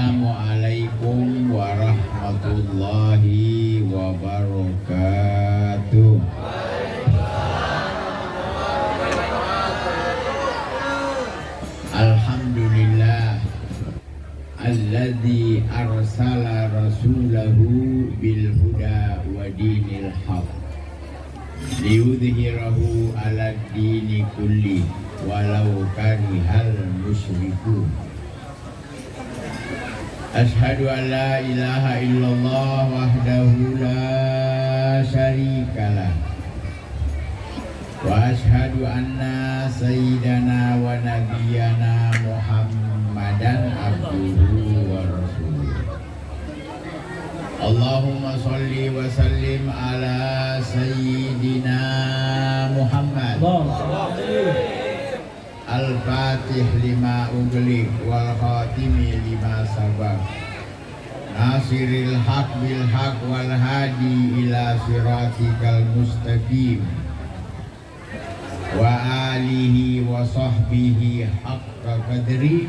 Assalamualaikum warahmatullahi wabarakatuh. Alhamdulillah alladzi arsala rasulahu bil huda wa dinil haq liyudhhirahu 'alad dini kulli walau karihal musyrikun. Ashhadu an la ilaha illallah wahdahu la syarikalah wa ashhadu anna sayyidana wa nabiyyana Muhammadan abduhu wa rasuluh. Allahumma sholli wa sallim ala sayyidina Muhammad Al-Fatih lima ughliq wal khatimi lima sabaq nasiril haq bil haq wal hadi ila siratikal mustaqim wa alihi wa sahbihi haqqa qadri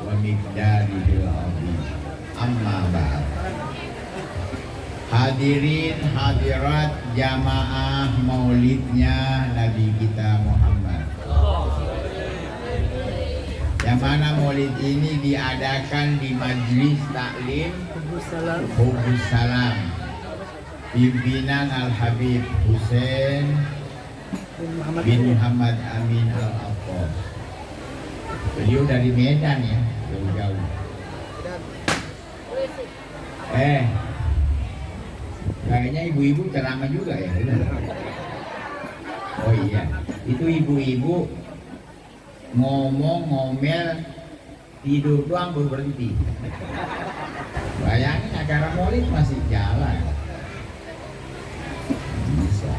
wa miqdarihil azim. Amma ba'd. Hadirin hadirat jamaah maulidnya Nabi kita Muhammad, yang mana maulid ini diadakan di Majlis Taklim Hubus Salam pimpinan Al-Habib Husain bin Muhammad Amin Al-Affas. Beliau dari Medan ya, jauh-jauh. Kayaknya ibu-ibu ceramah juga ya. Oh iya, itu ibu-ibu ngomel tidur doang baru berhenti. Bayangin acara maulid masih jalan. Bisa.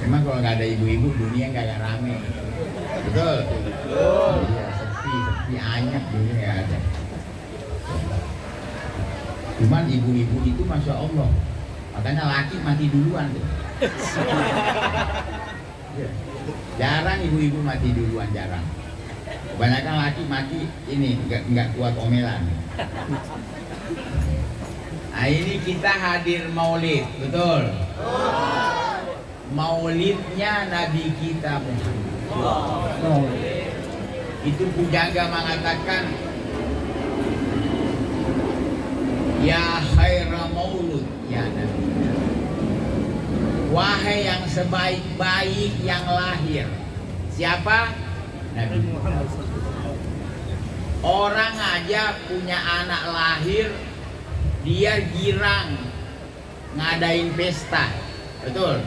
Memang kalau nggak ada ibu-ibu dunia nggak ada rame. Betul. Iya, sepi anyap dunia nggak ada. Cuman ibu-ibu itu masya Allah, makanya laki mati duluan tuh. Jarang ibu-ibu mati duluan, jarang. Kebanyakan laki mati ini nggak kuat omelan. Nah ini kita hadir maulid, betul? Maulidnya Nabi kita Muhammad. Itu Pujaga mengatakan, ya khaira maulud ya Nabi, wahai yang sebaik-baik yang lahir. Siapa? Nabi Muhammad. Orang aja punya anak lahir, dia girang ngadain pesta, betul?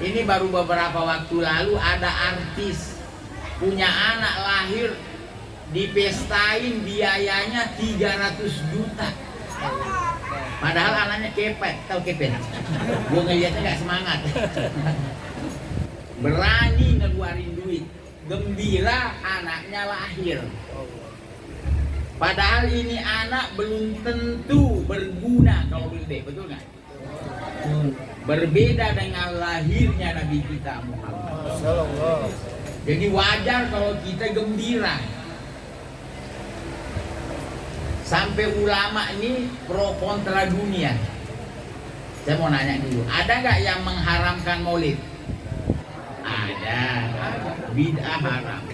Ini baru beberapa waktu lalu ada artis punya anak lahir, dipestain biayanya 300 juta. Padahal anaknya kepet, tahu kepet? Gue ngeliatnya gak semangat. Berani ngeluarin duit, gembira anaknya lahir. Padahal ini anak belum tentu berguna kalau gede, betul nggak? Berbeda dengan lahirnya Nabi kita Muhammad. Jadi wajar kalau kita gembira. Sampai ulama ini pro kontra dunia. Saya mau nanya dulu, ada nggak yang mengharamkan maulid? Ada. Bid'ah haram.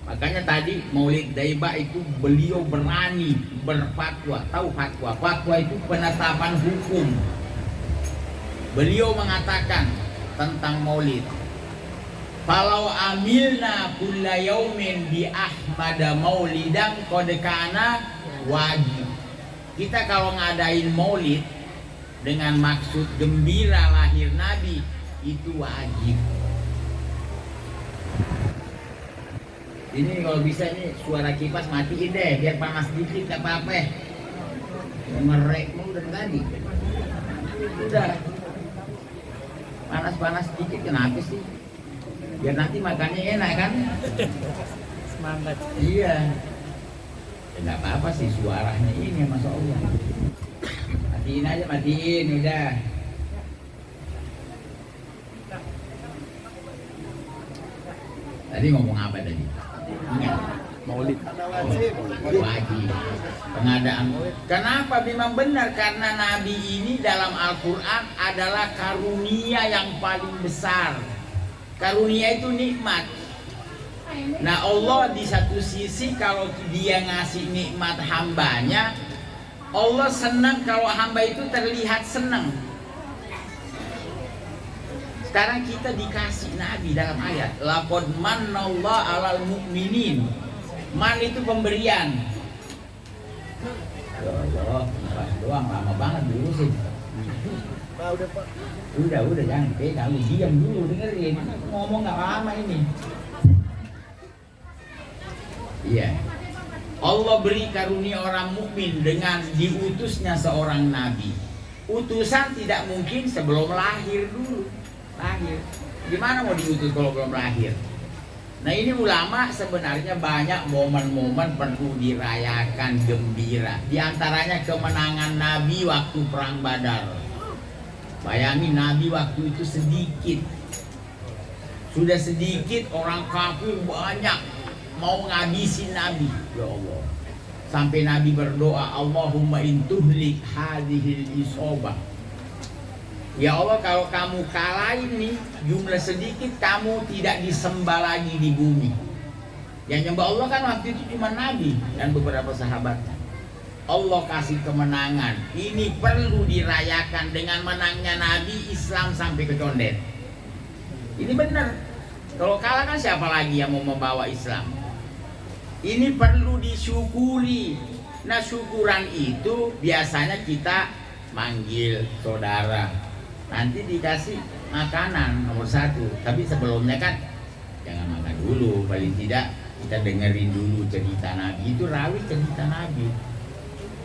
Makanya tadi Maulid Daibah itu beliau berani berfatwa. Tahu fatwa? Fatwa itu penetapan hukum. Beliau mengatakan tentang maulid, kalau amilna kulla yaumin bi ahmada maulidan qad kana wajib. Kita kalau ngadain maulid dengan maksud gembira lahir Nabi itu wajib. Ini kalau bisa nih suara kipas matiin deh biar panas dikit, gak apa-apa. Merek mau dari tadi. Udah. Panas-panas dikit kenapa sih? Biar nanti makannya enak kan? Semangat. Iya. Ya nggak apa-apa sih suaranya ini, masya Allah. Matiin aja, matiin udah. Tadi ngomong apa tadi? Ingat? Maulid. Wajib pengadaan. Kenapa memang benar? Karena Nabi ini dalam Al-Quran adalah karunia yang paling besar. Karunia itu nikmat. Nah Allah di satu sisi kalau dia ngasih nikmat hambanya, Allah senang kalau hamba itu terlihat senang. Sekarang kita dikasih Nabi dalam ayat laqad manallahu 'alal mu'minin. Man itu pemberian. Ya Allah, pas doang lama banget dulu sih. Udah jangan kamu diam dulu dengerin. Ngomong nggak lama ini. Iya. Allah beri karunia orang mukmin dengan diutusnya seorang nabi. Utusan tidak mungkin sebelum lahir dulu. Lahir. Gimana mau diutus kalau belum lahir? Nah ini ulama sebenarnya banyak momen-momen perlu dirayakan gembira. Di antaranya kemenangan Nabi waktu perang Badar. Bayangin Nabi waktu itu sedikit. Sudah sedikit orang kafir banyak mau ngabisin Nabi. Ya Allah. Sampai Nabi berdoa, Allahumma intuhlik hadhil isobah. Ya Allah, kalau kamu kalahin nih jumlah sedikit, kamu tidak disembah lagi di bumi. Yang nyembah Allah kan waktu itu cuma Nabi dan beberapa sahabatnya. Allah kasih kemenangan. Ini perlu dirayakan dengan menangnya Nabi, Islam sampai ke condet. Ini benar. Kalau kalah kan siapa lagi yang mau membawa Islam? Ini perlu disyukuri. Nah syukuran itu biasanya kita manggil saudara. Nanti dikasih makanan nomor 1. Tapi sebelumnya kan jangan makan dulu. Paling tidak kita dengerin dulu cerita Nabi. Itu rawi cerita Nabi.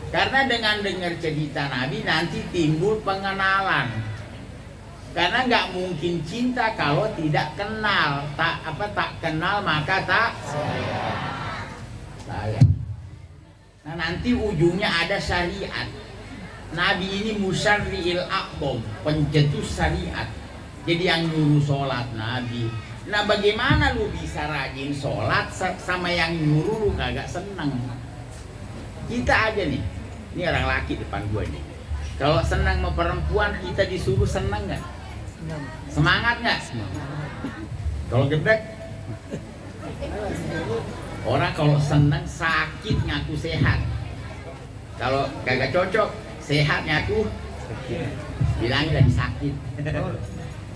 Karena dengan dengar cerita Nabi nanti timbul pengenalan. Karena nggak mungkin cinta kalau tidak kenal. Tak kenal maka tak sayang. Nah nanti ujungnya ada syariat. Nabi ini musyarri'il aqdam, pencetus syariat. Jadi yang nyuruh sholat Nabi. Nah bagaimana lu bisa rajin sholat sama yang nyuruh lu kagak seneng? Kita aja nih, ini orang laki depan gua nih. Kalau senang sama perempuan kita disuruh seneng nggak? Semangat nggak? Kalau gedek, orang kalau seneng sakit ngaku sehat. Kalau kagak cocok sehat ngaku bilang lagi sakit.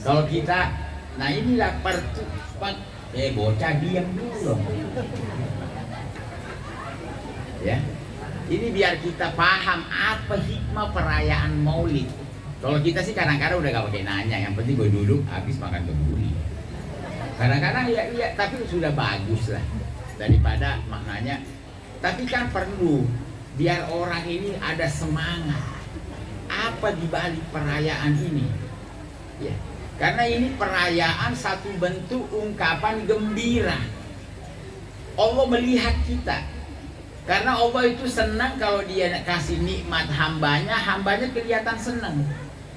Kalau kita, nah inilah bocah diam dulu. Ya, ini biar kita paham apa hikmah perayaan Maulid. Kalau kita sih kadang-kadang udah gak pakai nanya, yang penting gue duduk habis makan kebuli. Kadang-kadang iya, tapi sudah bagus lah daripada maknanya. Tapi kan perlu biar orang ini ada semangat. Apa di balik perayaan ini? Ya, karena ini perayaan satu bentuk ungkapan gembira. Allah melihat kita. Karena Allah itu senang kalau dia kasih nikmat hambanya kelihatan senang.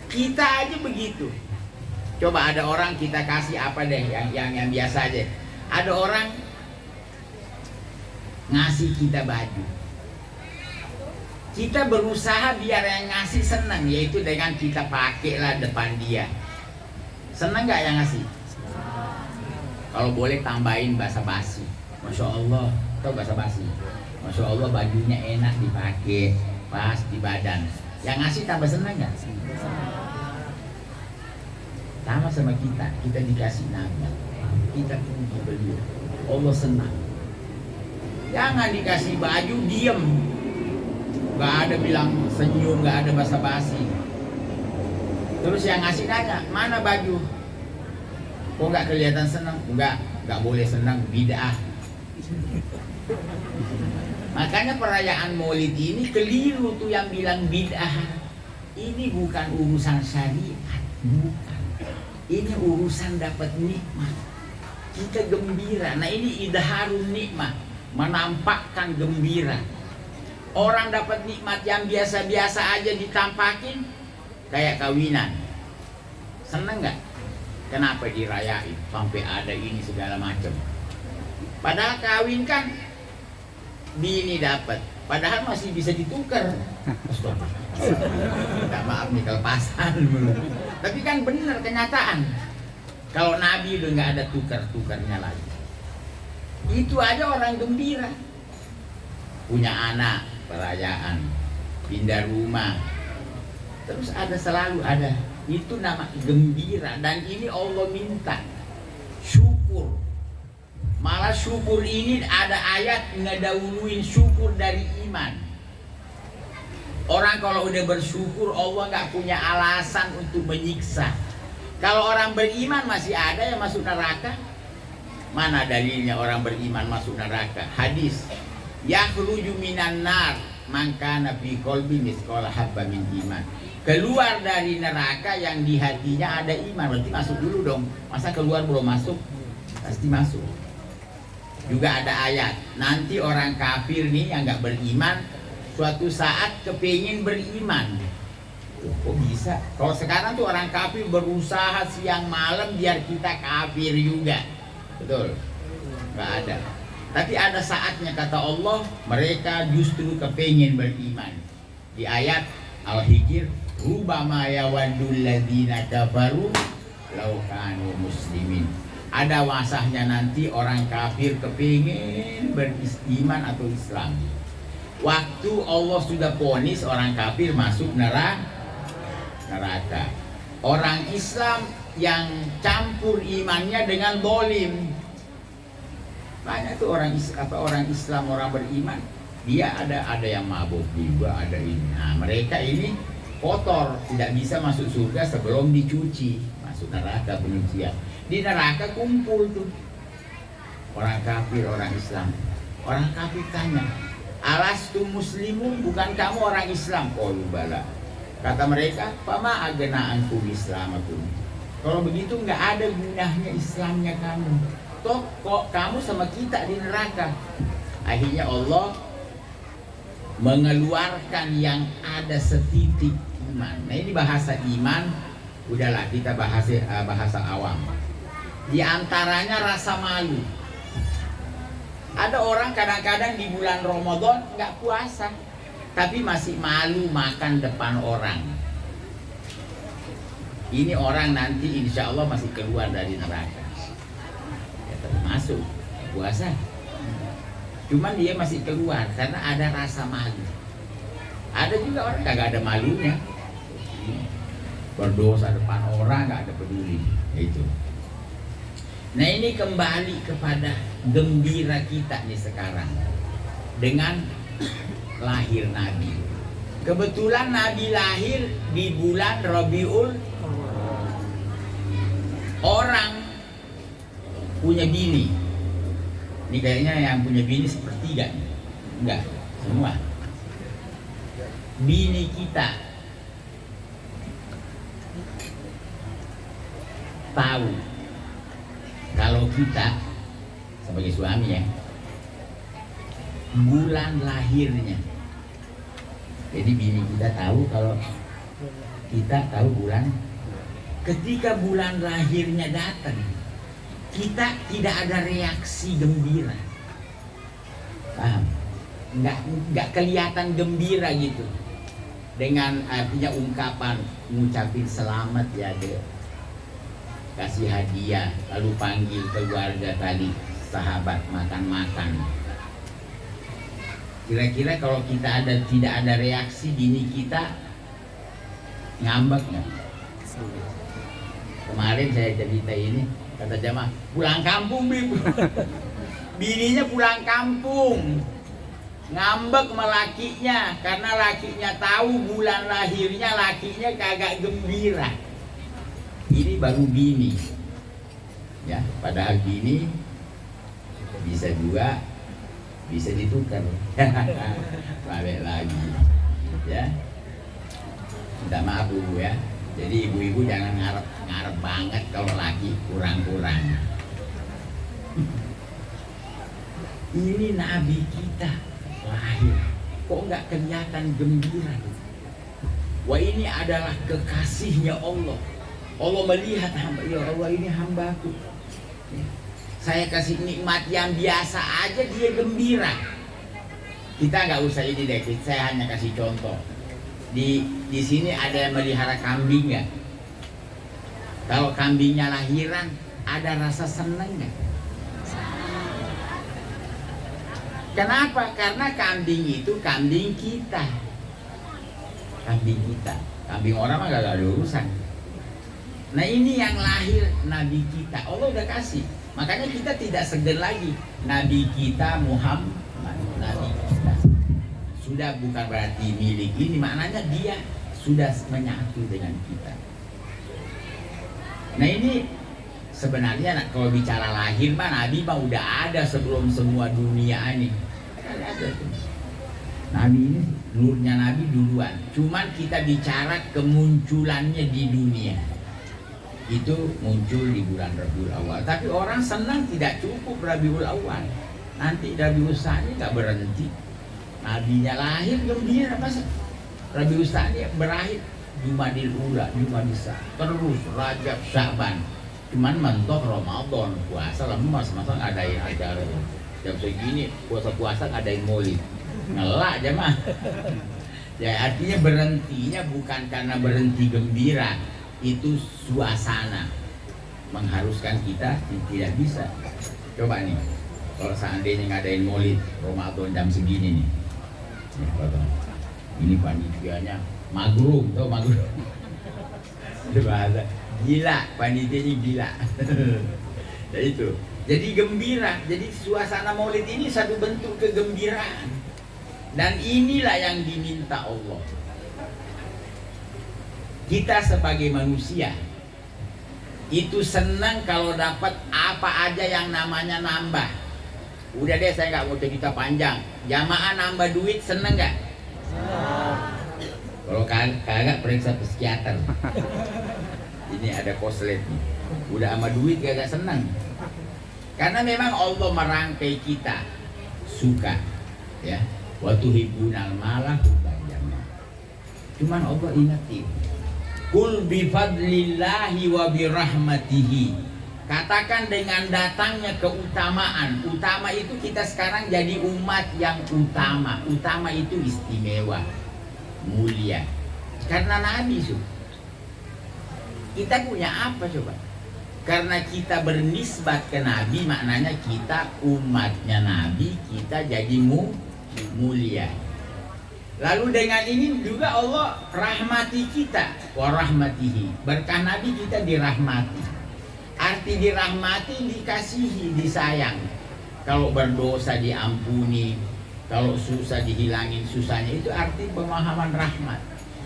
Kita aja begitu. Coba ada orang kita kasih apa deh yang biasa aja. Ada orang ngasih kita baju. Kita berusaha biar yang ngasih senang, yaitu dengan kita pakailah depan dia. Senang nggak yang ngasih? Kalau boleh tambahin basa-basi. Masya Allah, atau basa-basi. Masya Allah bajunya enak dipakai, pas di badan. Yang ngasih tambah senang nggak? Sama kita dikasih Nabi, kita puji beliau. Allah senang. Jangan dikasih baju diem. Gak ada bilang senyum, gak ada basa-basi. Terus yang ngasih nanya, mana baju? Kok gak kelihatan senang? Gak boleh senang, bid'ah. Makanya perayaan Maulid ini keliru tuh yang bilang bid'ah. Ini bukan urusan syariat, bukan. Ini urusan dapat nikmat. Kita gembira. Nah ini idharun nikmat, menampakkan gembira. Orang dapat nikmat yang biasa-biasa aja ditampakin kayak kawinan. Seneng nggak? Kenapa dirayain? Sampai ada ini segala macam. Padahal kawin kan bini dapat, padahal masih bisa ditukar. Minta maaf nih kelepasan. Tapi kan benar kenyataan. Kalau Nabi udah nggak ada tukar-tukarnya lagi. Itu aja orang gembira. Punya anak, perayaan, pindah rumah. Terus selalu ada. Itu nama gembira. Dan ini Allah minta syukur. Malah syukur ini ada ayat ngedahuluin syukur dari iman. Orang kalau udah bersyukur, Allah nggak punya alasan untuk menyiksa. Kalau orang beriman masih ada yang masuk neraka. Mana dalilnya orang beriman masuk neraka? Hadis, yakhruju minan nar man kana fi qalbi mithqala habba min iman. Keluar dari neraka yang di hatinya ada iman. Berarti masuk dulu dong. Masa keluar belum masuk? Pasti masuk. Juga ada ayat, nanti orang kafir nih yang nggak beriman suatu saat kepingin beriman. Kok bisa? Kalau sekarang tuh orang kafir berusaha siang malam biar kita kafir juga. Betul? Nggak ada. Tapi ada saatnya kata Allah, mereka justru kepingin beriman. Di ayat Al-Hijr, rubama yawaddul ladzina kafaru law kanu muslimin. Ada masanya nanti orang kafir kepingin beriman atau Islam. Waktu Allah sudah vonis orang kafir masuk neraka. Orang Islam yang campur imannya dengan dolim. Banyak tuh orang Islam, orang beriman. Dia ada yang mabuk juga, ada ini. Nah, mereka ini kotor, tidak bisa masuk surga sebelum dicuci. Masuk neraka penyucian. Di neraka kumpul tuh orang kafir, orang Islam. Orang kafir tanya, alastu muslimun, bukan kamu orang Islam? Qalu bala. Kata mereka, fama agena'ankum islamakum. Kalau begitu nggak ada gunanya Islamnya kamu. Toh kok kamu sama kita di neraka. Akhirnya Allah mengeluarkan yang ada setitik iman. Nah ini bahasa iman, udahlah kita bahasa awam. Di antaranya rasa malu. Ada orang kadang-kadang di bulan Ramadan nggak puasa, tapi masih malu makan depan orang. Ini orang nanti insya Allah masih keluar dari neraka. Ya, masuk puasa. Cuman dia masih keluar karena ada rasa malu. Ada juga orang kagak ada malunya. Berdosa depan orang nggak ada peduli. Itu. Nah ini kembali kepada gembira kita nih sekarang dengan lahir Nabi. Kebetulan Nabi lahir di bulan Rabiul. Orang punya bini. Ini kayaknya yang punya bini sepertiga nih. Enggak, semua. Bini kita tahu kalau kita sebagai suami ya, bulan lahirnya. Jadi bini kita tahu kalau kita tahu bulan. Ketika bulan lahirnya datang, kita tidak ada reaksi gembira. Paham? Nggak kelihatan gembira gitu. Dengan artinya ungkapan ngucapin selamat ya deh. Kasih hadiah, lalu panggil keluarga tadi, sahabat makan-makan. Kira-kira kalau kita tidak ada reaksi, bini kita ngambek nggak? Kemarin saya cerita ini, kata jamaah, pulang kampung bib. Bininya pulang kampung, ngambek sama lakinya, karena lakinya tahu bulan lahirnya, lakinya kagak gembira. Ini baru bini, ya. Padahal bini bisa juga bisa ditukar, balik lagi, ya. Minta maaf ibu ya. Jadi ibu-ibu jangan ngarep banget kalau laki kurang-kurang. Ini Nabi kita lahir, kok nggak kelihatan gembira? Wah ini adalah kekasihnya Allah. Allah melihat hamba, ya Allah ini hambaku. Saya kasih nikmat yang biasa aja dia gembira. Kita nggak usah ini deh, saya hanya kasih contoh. Di sini ada yang melihara kambing nggak? Kalau kambingnya lahiran, ada rasa seneng nggak? Kenapa? Karena kambing itu kambing kita. Kambing kita. Kambing orang mah gak ada urusan. Nah ini yang lahir Nabi kita. Allah udah kasih. Makanya kita tidak segan lagi. Nabi kita Muhammad. Nabi kita. Sudah bukan berarti milik ini. Maknanya dia sudah menyatu dengan kita. Nah ini sebenarnya kalau bicara lahir mah Nabi mah udah ada sebelum semua dunia ini. Ada tuh. Nabi ini nurnya Nabi duluan. Cuman kita bicara kemunculannya di dunia. Itu muncul di bulan Rabiul Awal. Tapi orang senang tidak cukup Rabiul Awal. Nanti Rabiul Tsani nggak berhenti. Nabinya lahir gembira masa Rabiul Tsani berakhir Jumadil Ula, Jumadil Tsani, terus Rajab, Sya'ban. Cuman mentok Ramadan, puasa lama masa-masa ngadain acara jam segini, puasa-puasa ngadain maulid ngelak aja mah. Ya artinya berhentinya bukan karena berhenti gembira, itu suasana mengharuskan kita tidak bisa. Coba nih, kalau seandainya ngadain maulid Ramadan jam segini nih, ini panitianya magrum, tau magrum? Itu bahasa gila, panitianya gila. Ya itu. Jadi gembira. Jadi suasana maulid ini satu bentuk kegembiraan. Dan inilah yang diminta Allah. Kita sebagai manusia itu senang kalau dapat apa aja yang namanya nambah. Udah deh, saya nggak mau cerita panjang. Jamaah nambah duit seneng nggak? Kalau kagak periksa psikiater. Ini ada koslet nih. Udah sama duit gak senang. Karena memang Allah merangkai kita suka, ya. Wa tuhibbunal mala hubban jamma. Cuman Allah ingetin. Qul bi fadlillahi wa bi rahmatihi. Katakan dengan datangnya keutamaan. Utama itu kita sekarang jadi umat yang utama. Utama itu istimewa, mulia. Karena Nabi kita punya apa coba? Karena kita bernisbat ke Nabi, maknanya kita umatnya Nabi, kita jadi mulia. Lalu dengan ini juga Allah rahmati kita, wa rahmatihi. Berkah Nabi kita dirahmati. Arti dirahmati dikasihi, disayang. Kalau berdosa diampuni, kalau susah dihilangin susahnya, itu arti pemahaman rahmat.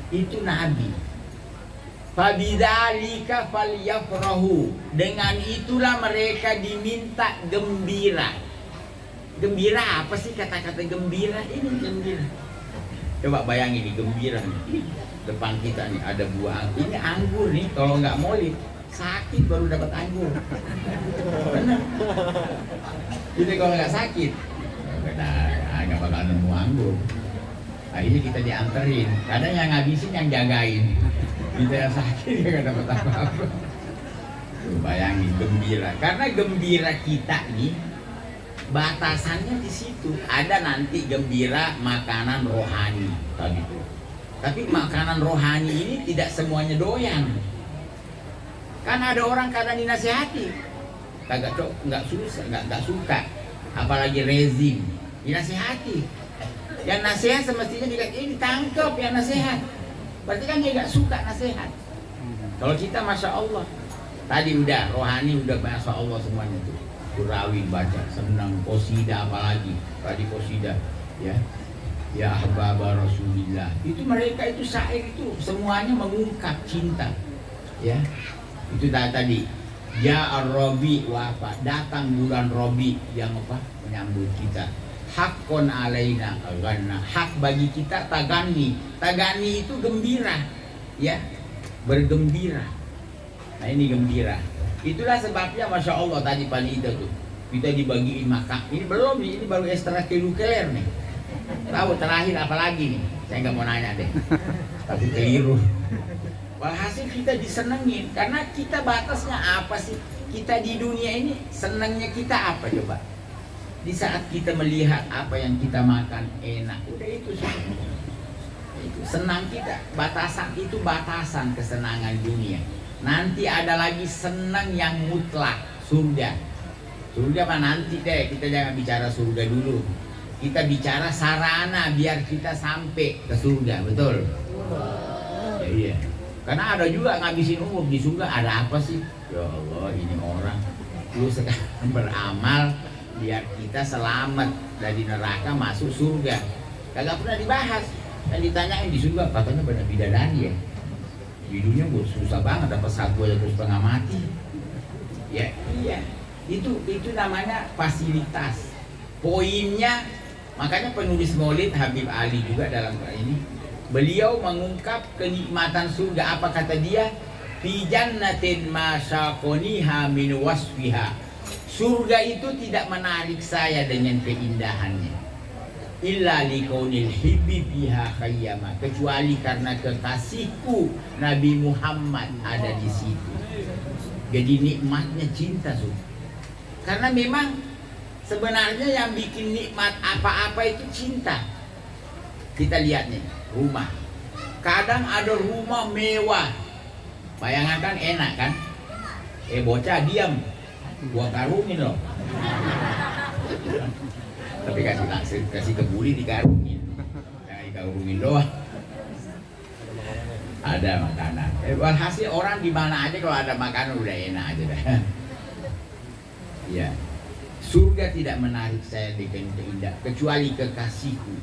Itu Nabi. Fabidzalika falyafrahu. Dengan itulah mereka diminta gembira. Gembira apa sih kata-kata gembira? Ini gembira. Coba bayangin nih gembira nih. Depan kita nih ada buah anggur. Ini anggur nih, kalau nggak maulid sakit baru dapat anggur. Benar. Jadi kalau nggak sakit nggak bakal nemu anggur. Akhirnya kita dianterin. Kadang yang ngabisin yang jagain. Kita yang sakit nggak dapat apa-apa. Bayangin gembira. Karena gembira kita nih batasannya di situ. Ada nanti gembira makanan rohani tadi itu. Tapi makanan rohani ini tidak semuanya doyan. Karena ada orang kadang dinasihati, nggak suka, apalagi rezim dinasihati. Yang nasihat semestinya ditangkap yang nasihat. Berarti kan dia nggak suka nasihat. Kalau kita masya Allah, tadi udah rohani udah masya Allah semuanya tuh. Kurawin baca, senang, qasidah apalagi tadi qasidah, ya. Ya ahbaba Rasulillah. Itu mereka itu syair itu semuanya mengungkap cinta, ya. Itu tadi. Ya ar-Rabi wa apa? Datang bulan Rabi yang apa? Menyambut kita. Hakon alaina ghanna, hak bagi kita tagani. Tagani itu gembira, ya, bergembira. Nah ini gembira. Itulah sebabnya masya Allah tadi panitia tuh kita dibagiin makan. Ini belum nih, ini baru ekstrakurikuler nih. Tahu terakhir apa lagi nih? Saya nggak mau nanya deh. Tapi keliru. Walhasil kita disenengin karena kita batasnya apa sih? Kita di dunia ini senangnya kita apa coba? Di saat kita melihat apa yang kita makan enak, udah itu semua. Itu senang kita. Batasan kesenangan dunia. Nanti ada lagi senang yang mutlak, surga. Surga mah nanti deh, kita jangan bicara surga dulu. Kita bicara sarana biar kita sampai ke surga, betul? Ya, iya. Karena ada juga ngabisin umur di surga, ada apa sih? Ya Allah, ini orang lu sekarang beramal biar kita selamat dari neraka masuk surga. Kagak pernah dibahas. Dan ditanyain di surga, katanya banyak bidadari ya. Di dunia gue susah banget dapat satu aja terus setengah mati. Ya, iya. Itu namanya fasilitas. Poinnya, makanya penulis Maulid Habib Ali juga dalam ini, beliau mengungkap kenikmatan surga. Apa kata dia? Fi jannatin ma syaqoniha min wasfiha. Surga itu tidak menarik saya dengan keindahannya. Illa likaunil hibbi biha khayyama, kecuali karena kekasihku Nabi Muhammad ada di situ. Jadi nikmatnya cinta surga. Karena memang sebenarnya yang bikin nikmat apa-apa itu cinta. Kita lihat nih, rumah. Kadang ada rumah mewah. Bayangan kan enak kan? Bocah diam. Gua karungin loh. Tapi kasih kebuli dikarungin. Jangan dikarungin doang. Ada makanan. Walhasil orang di mana aja kalau ada makanan udah enak aja dah. Ya. Surga tidak menarik saya dengan keindah kecuali kekasihku.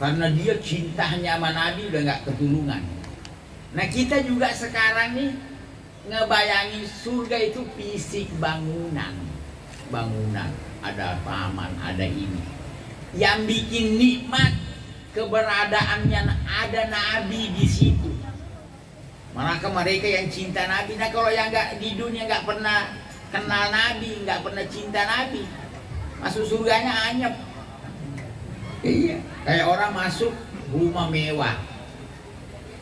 Karena dia cintanya sama Nabi udah nggak ketulungan. Nah kita juga sekarang nih ngebayangin surga itu fisik bangunan, ada taman, ada ini. Yang bikin nikmat keberadaannya ada Nabi di situ. Mereka yang cinta Nabi. Nah kalau yang nggak di dunia nggak pernah kenal Nabi, nggak pernah cinta Nabi, masuk surganya anyep. Iya, kayak orang masuk rumah mewah.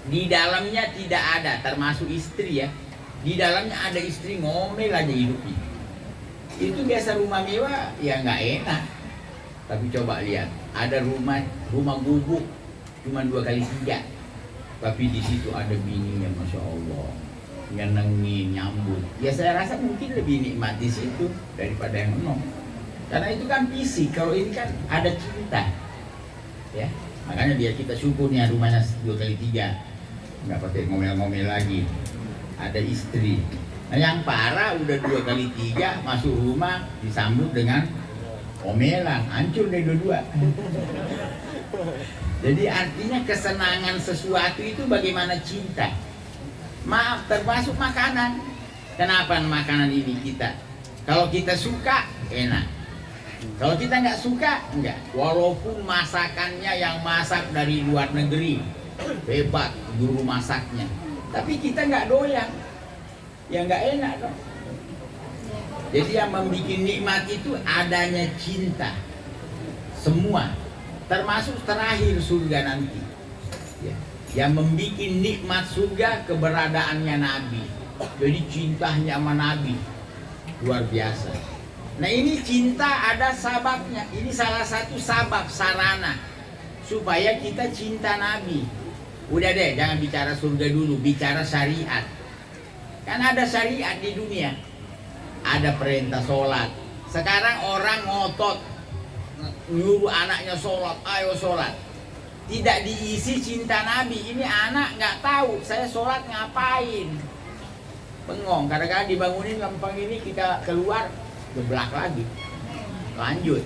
Di dalamnya tidak ada, termasuk istri ya. Di dalamnya ada istri ngomel aja hidupnya. Itu biasa rumah mewah ya nggak enak. Tapi coba lihat, ada rumah gubuk cuma 2x3. Tapi di situ ada bininya, masya Allah, nyenengin, nyambut. Ya saya rasa mungkin lebih nikmat di situ daripada yang enom. Karena itu kan fisik, kalau ini kan ada cinta. Ya, makanya biar kita syukurnya rumahnya 2x3, nggak pakai ngomel-ngomel lagi. Ada istri. Nah yang parah udah 2x3 masuk rumah disambut dengan omelan, hancur deh dua-dua. Jadi artinya kesenangan sesuatu itu bagaimana cinta. Maaf, termasuk makanan. Kenapa makanan ini kita? Kalau kita suka enak. Kalau kita nggak suka, enggak. Walaupun masakannya yang masak dari luar negeri, hebat guru masaknya, tapi kita nggak doyan, ya nggak enak dong. Jadi yang membuat nikmat itu adanya cinta, semua, termasuk terakhir surga nanti. Ya. Yang membuat nikmat surga keberadaannya Nabi. Jadi cintanya sama Nabi luar biasa. Nah ini cinta ada sababnya. Ini salah satu sabab sarana supaya kita cinta Nabi. Udah deh, jangan bicara surga dulu, bicara syariat. Kan ada syariat di dunia. Ada perintah sholat. Sekarang orang ngotot nyuruh anaknya sholat, ayo sholat. Tidak diisi cinta Nabi. Ini anak nggak tahu saya sholat ngapain. Bengong, kadang-kadang dibangunin lempeng ini kita keluar geblak lagi, lanjut.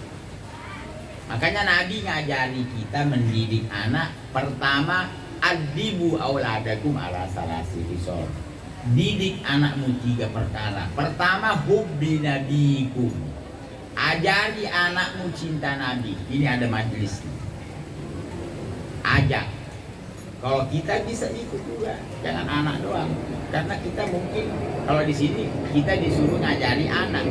Makanya Nabi ngajari kita mendidik anak. Pertama, adibu auladakum ala salasi hisol. Didik anakmu 3 perkara. Pertama, hubbi nabikum. Ajari anakmu cinta Nabi. Ini ada majelis. Ajak. Kalau kita bisa ikut juga, jangan anak doang. Karena kita mungkin kalau di sini kita disuruh ngajari anak.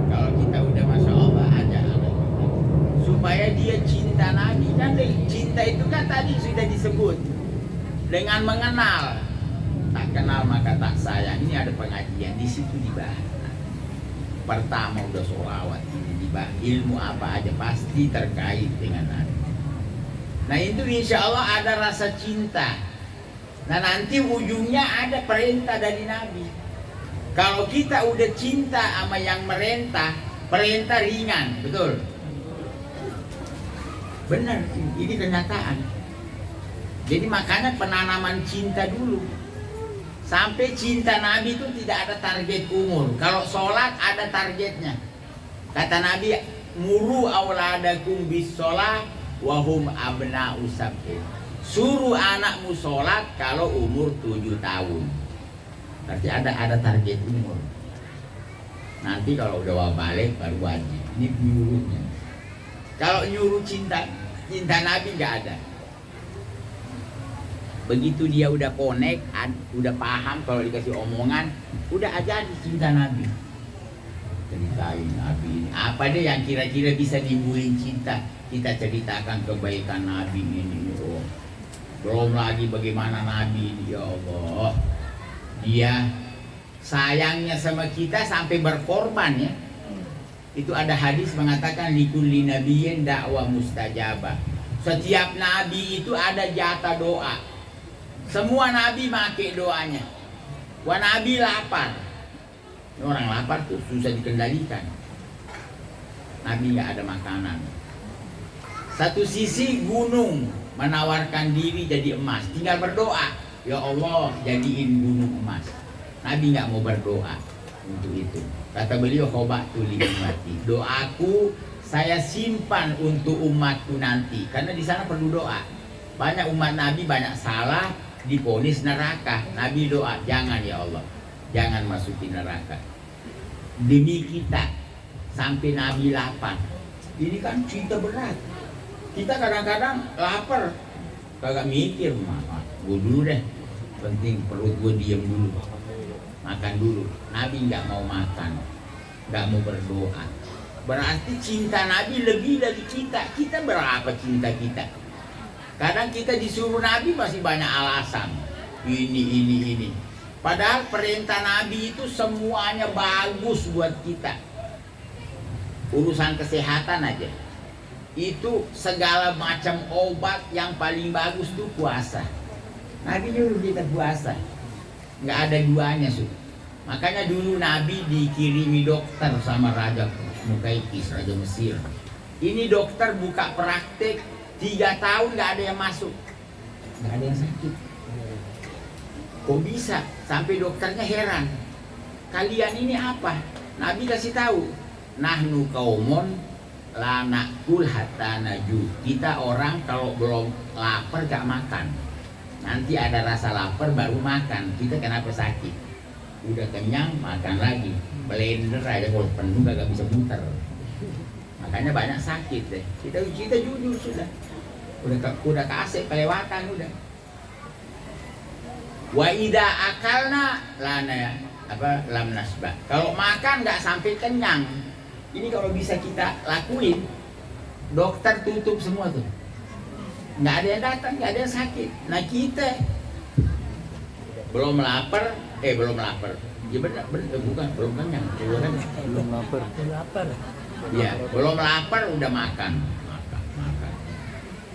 Kalau kita udah masya Allah ajak anak kita supaya dia cinta itu kan tadi sudah disebut dengan mengenal. Tak kenal maka tak sayang. Ini ada pengajian di situ dibahas. Pertama udah sholawat, ini dibahas ilmu apa aja pasti terkait dengan Nabi. Nah itu insya Allah ada rasa cinta. Nah nanti ujungnya ada perintah dari Nabi. Kalau kita udah cinta sama yang merintah, perintah ringan, betul? Benar, ini kenyataan. Jadi makanya penanaman cinta dulu. Sampai cinta Nabi itu tidak ada target umur. Kalau sholat ada targetnya. Kata Nabi, muru auladakum bis sholat wahum abna'u sab'in. Suruh anakmu sholat kalau umur 7 tahun. Berarti ada target umur. Nanti kalau udah wabalik baru wajib. Ini nyuruhnya. Kalau nyuruh cinta Nabi nggak ada. Begitu dia udah connect, udah paham kalau dikasih omongan, udah aja cinta Nabi. Ceritain Nabi ini. Apa deh yang kira-kira bisa nimbulin cinta? Kita ceritakan kebaikan Nabi ini. Oh. Belum lagi bagaimana Nabi ini, ya Allah. Dia sayangnya sama kita sampai berkorban ya. Itu ada hadis mengatakan likulli nabiyyin dakwah mustajabah. Setiap nabi itu ada jatah doa. Semua nabi pakai doanya. Wah nabi lapar. Orang lapar tuh susah dikendalikan. Nabi nggak ada makanan. Satu sisi gunung menawarkan diri jadi emas. Tinggal berdoa. Ya Allah jadiin gunung emas. Nabi nggak mau berdoa untuk itu. Kata beliau khobatu li ummati. Doaku saya simpan untuk umatku nanti. Karena di sana perlu doa. Banyak umat Nabi banyak salah, divonis neraka. Nabi doa, jangan ya Allah, jangan masukin neraka. Demi kita sampai Nabi lapar. Ini kan cinta berat. Kita kadang-kadang lapar, kagak mikir, gue dulu deh. Penting perut gue diem dulu. Makan dulu. Nabi nggak mau makan, nggak mau berdoa. Berarti cinta Nabi lebih dari kita. Kita berapa cinta kita? Kadang kita disuruh Nabi masih banyak alasan. Ini. Padahal perintah Nabi itu semuanya bagus buat kita. Urusan kesehatan aja. Itu segala macam obat yang paling bagus tuh puasa. Nabi nyuruh kita puasa. Nggak ada duanya su. Makanya dulu Nabi dikirimi dokter sama Raja Mukaikis, Raja Mesir. Ini dokter buka praktek 3 tahun nggak ada yang masuk, nggak ada yang sakit. Kok bisa? Sampai dokternya heran. Kalian ini apa? Nabi kasih tahu. Nahnu kaumun la nakul hatta naju. Kita orang kalau belum lapar gak makan. Nanti ada rasa lapar baru makan. Kita kenapa sakit? Udah kenyang makan lagi. Blender aja kalau penuh gak bisa muter. Makanya banyak sakit deh. Kita jujur sudah. Udah kasih kelewatan udah. Wa ida akalna lana lam nasba. Kalau makan nggak sampai kenyang. Ini kalau bisa kita lakuin, dokter tutup semua tuh. Nggak ada yang datang, nggak ada yang sakit. Nah kita belum lapar. Ya benar, bukan belum kenyang. Belum lapar. Ya, belum lapar udah makan.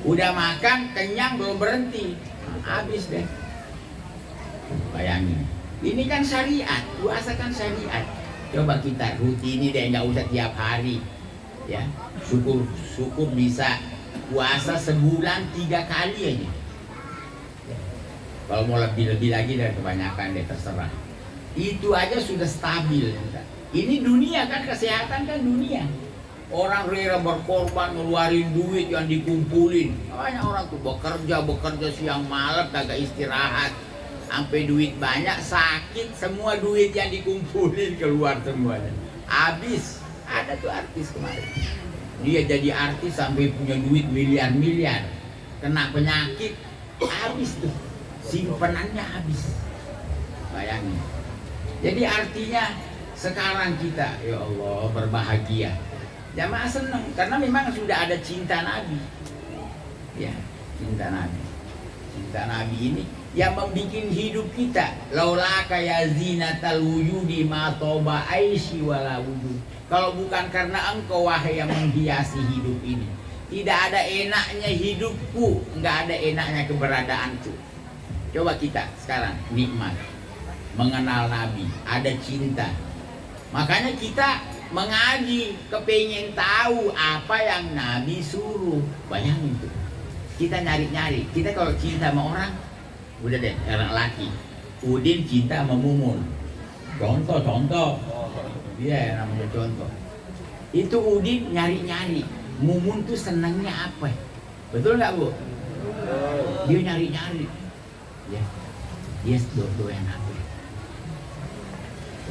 Udah makan, kenyang belum berhenti. Habis deh. Bayangin. Ini kan syariat, puasa kan syariat. Coba kita rutini deh, nggak usah tiap hari. Ya, syukur bisa puasa sebulan 3 kali aja. Kalau mau lebih lagi dari kebanyakan deh terserah. Itu aja sudah stabil. Ini dunia kan, kesehatan kan dunia. Orang rela berkorban ngeluarin duit yang dikumpulin. Banyak orang tuh bekerja siang malam kagak istirahat. Sampai duit banyak, sakit, semua duit yang dikumpulin keluar semuanya. Habis. Ada tuh artis kemarin. Dia jadi artis sampai punya duit miliar-miliar. Kena penyakit, habis tuh. Simpenannya habis. Bayangin. Jadi artinya sekarang kita, ya Allah, berbahagia. Jamaah senang karena memang sudah ada cinta Nabi. Ya, cinta Nabi. Cinta Nabi ini yang membuat hidup kita. Laulaka ya zinatal wujudi ma toba aisy wala wujud. Kalau bukan karena engkau wahai yang menghiasi hidup ini, tidak ada enaknya hidupku, nggak ada enaknya keberadaanku. Coba kita sekarang nikmat mengenal Nabi, ada cinta. Makanya kita mengaji, kepengen tahu apa yang Nabi suruh. Bayangin tuh, kita nyari-nyari. Kita kalau cinta sama orang, udah deh, orang laki. Udin cinta sama Mumun. Contoh. Dia namanya contoh. Itu Udin nyari-nyari. Mumun tuh senangnya apa? Betul nggak Bu? Dia nyari-nyari. Ya, dia doyan apa?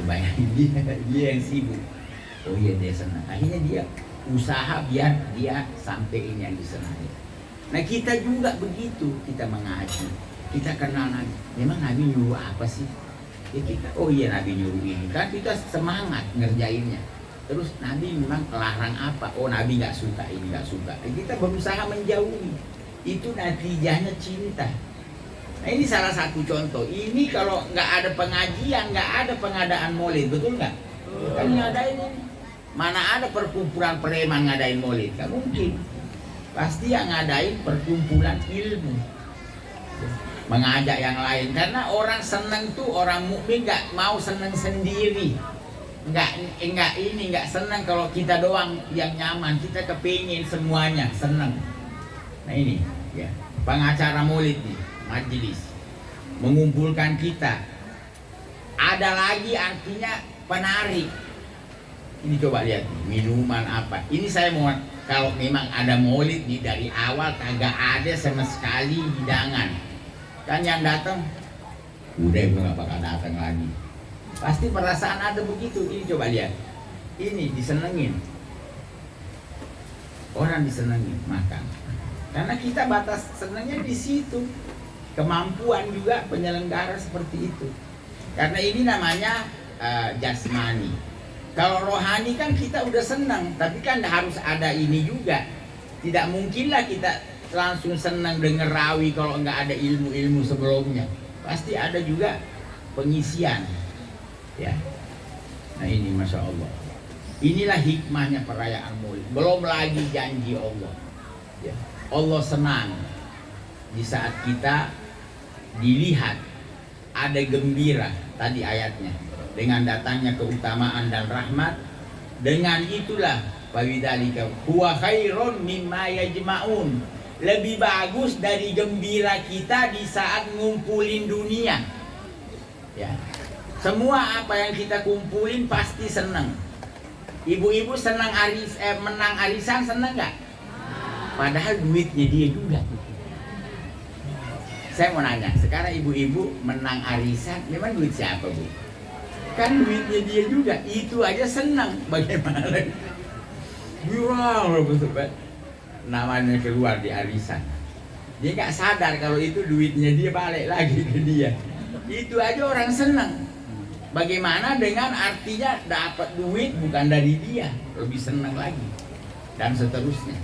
Bayangin dia yang sibuk. Oh iya dia senang. Akhirnya dia usaha biar dia sampai ini yang disenangi. Nah kita juga begitu, kita mengaji, kita kenal Nabi. Memang Nabi nyuruh apa sih? Ya kita, oh iya Nabi nyuruh ini. Kan kita semangat ngerjainnya. Terus Nabi memang larang apa? Oh Nabi nggak suka ini, nggak suka. Kita berusaha menjauhi. Itu natijahnya cinta. Nah ini salah satu contoh. Ini kalau nggak ada pengajian, nggak ada pengadaan maulid, betul nggak? Kan ngadain ini. Mana ada perkumpulan preman ngadain maulid? Nggak mungkin. Pasti yang ngadain perkumpulan ilmu, mengajak yang lain. Karena orang senang tuh, orang mukmin nggak mau senang sendiri. Nggak senang kalau kita doang yang nyaman. Kita kepingin semuanya senang. Nah ini ya, pengacara maulid nih, majelis mengumpulkan kita. Ada lagi artinya penarik. Ini coba lihat minuman apa. Ini saya mau, kalau memang ada maulid nih dari awal kagak ada sama sekali hidangan. Kan yang datang udah gue nggak bakal datang lagi. Pasti perasaan ada begitu. Ini coba lihat. Ini disenengin. Orang disenengin makan. Karena kita batas senangnya di situ. Kemampuan juga penyelenggara seperti itu. Karena ini namanya jasmani. Kalau rohani kan kita udah senang, tapi kan harus ada ini juga. Tidak mungkinlah kita langsung senang denger rawi kalau nggak ada ilmu-ilmu sebelumnya. Pasti ada juga pengisian. Ya. Nah ini Masya Allah. Inilah hikmahnya perayaan maulid. Belum lagi janji Allah. Ya. Allah senang di saat kita dilihat ada gembira, tadi ayatnya, dengan datangnya keutamaan dan rahmat. Dengan itulah fawidzalika huwa khairun mimma yajma'un, lebih bagus dari gembira kita di saat ngumpulin dunia. Ya, semua apa yang kita kumpulin pasti senang. Ibu-ibu senang menang arisan, senang nggak? Padahal duitnya dia juga. Saya mau nanya, sekarang ibu-ibu menang arisan, memang duit siapa Bu? Kan duitnya dia juga, itu aja senang. Bagaimana? Wow, betul. Namanya keluar di arisan. Dia nggak sadar kalau itu duitnya dia balik lagi ke dia. Itu aja orang senang. Bagaimana dengan artinya dapat duit bukan dari dia, lebih senang lagi. Dan seterusnya.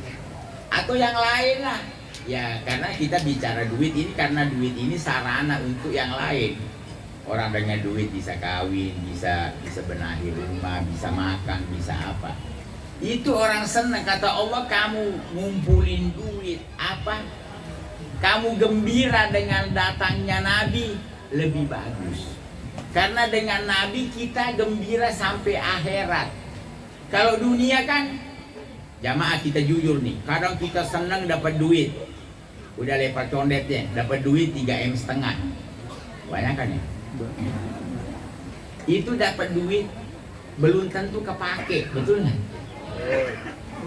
Atau yang lain lah. Ya karena kita bicara duit ini, karena duit ini sarana untuk yang lain. Orang dengan duit bisa kawin, bisa benahi rumah, bisa makan, bisa apa. Itu orang senang. Kata Allah, kamu ngumpulin duit apa? Kamu gembira dengan datangnya Nabi, lebih bagus. Karena dengan Nabi kita gembira sampai akhirat. Kalau dunia kan, jamaah kita jujur nih, kadang kita senang dapat duit. Udah lepas condetnya, dapat duit 3,5 M. Banyak kan ya? Itu dapat duit belum tentu kepake, betul nggak?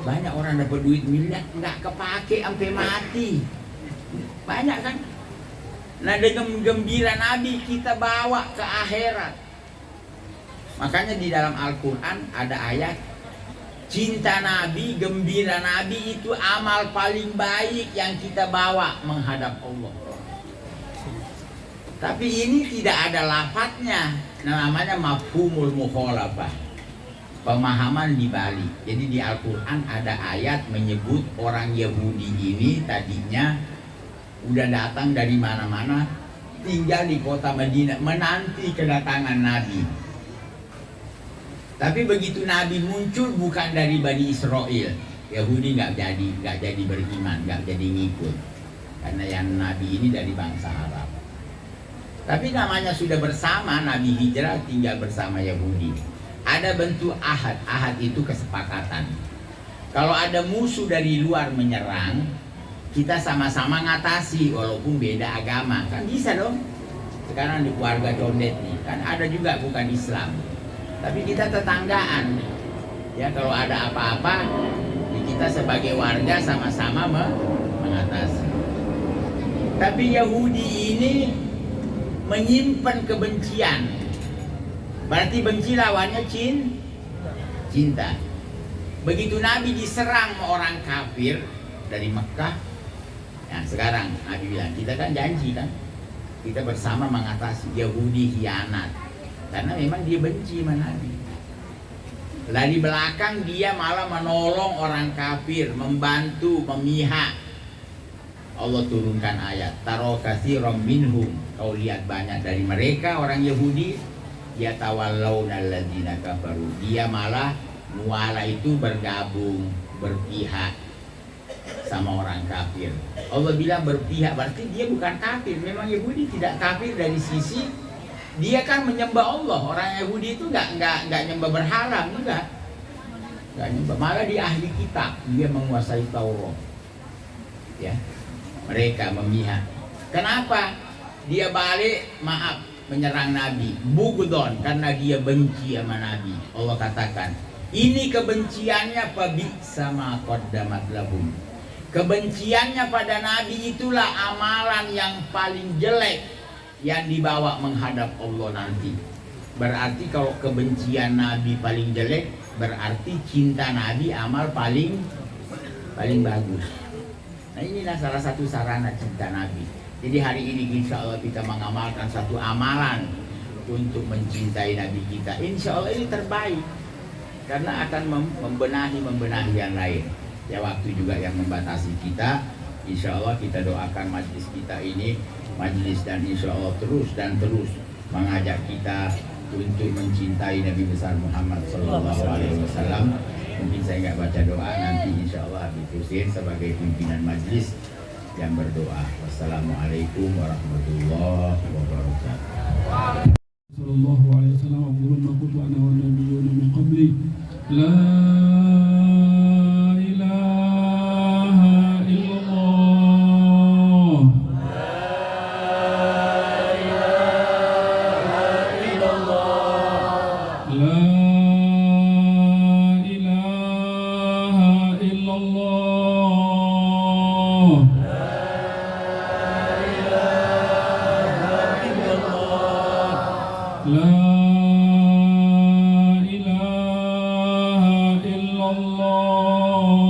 Banyak orang dapat duit miliar nggak kepake sampai mati. Banyak kan? Nah dengan gembira Nabi kita bawa ke akhirat. Makanya di dalam Al-Quran ada ayat, cinta Nabi, gembira Nabi itu amal paling baik yang kita bawa menghadap Allah. Tapi ini tidak ada lafadznya, namanya mafhumul mukhalafah. pemahaman dibalik. Jadi di Al-Quran ada ayat menyebut orang Yahudi ini tadinya udah datang dari mana-mana, tinggal di kota Madinah menanti kedatangan Nabi. Tapi begitu Nabi muncul bukan dari Bani Israel, Yahudi nggak jadi beriman, nggak jadi ngikut, karena yang Nabi ini dari bangsa Arab. Tapi namanya sudah bersama, Nabi hijrah tinggal bersama Yahudi. Ada bentuk ahad. Ahad itu kesepakatan. Kalau ada musuh dari luar menyerang, kita sama-sama ngatasi walaupun beda agama. Kan bisa dong. Sekarang di keluarga Condet nih, kan ada juga bukan Islam. Tapi kita tetanggaan. Ya, kalau ada apa-apa, kita sebagai warga sama-sama mengatasi. Tapi Yahudi ini menyimpan kebencian. Berarti benci lawannya cinta. Begitu Nabi diserang sama orang kafir dari Mekah, nah sekarang Nabi bilang, kita kan janji kan, kita bersama mengatasi Yahudi hianat, karena memang dia benci sama Nabi. Dari belakang dia malah menolong orang kafir, membantu, memihak. Allah turunkan ayat, taro katsiran minhum, kau lihat banyak dari mereka orang Yahudi, yatawallawna alladzina kafaru, dia malah muala itu bergabung, berpihak sama orang kafir. Allah bilang berpihak, berarti dia bukan kafir. Memang Yahudi tidak kafir dari sisi dia kan menyembah Allah. Orang Yahudi itu nggak nyembah berhala, nggak nyembah. Malah dia ahli kitab, dia menguasai Taurat. Ya, mereka memihak. Kenapa? Dia balik, maaf, menyerang Nabi. Bugdon, karena dia benci sama Nabi. Allah katakan, ini kebenciannya fabi sama qaddamat lahum. Kebenciannya pada Nabi itulah amalan yang paling jelek yang dibawa menghadap Allah nanti. Berarti kalau kebencian Nabi paling jelek, berarti cinta Nabi amal paling bagus. Nah, inilah salah satu sarana cinta Nabi. Jadi hari ini insya Allah kita mengamalkan satu amalan untuk mencintai Nabi kita. Insya Allah ini terbaik, karena akan membenahi yang lain. Ya, waktu juga yang membatasi kita. Insya Allah kita doakan majlis kita ini majlis dan insya Allah terus mengajak kita untuk mencintai Nabi besar Muhammad Sallallahu Alaihi Wasallam. Mungkin saya nggak baca doa, nanti insya Allah Habib Husin sebagai pimpinan majlis yang berdoa. Wassalamualaikum warahmatullahi wabarakatuh. Sallallahu alaihi wasallam wa qul ana wa nabiyyuna min qabli la ilaha illallah la ilaha illallah La ilaha illallah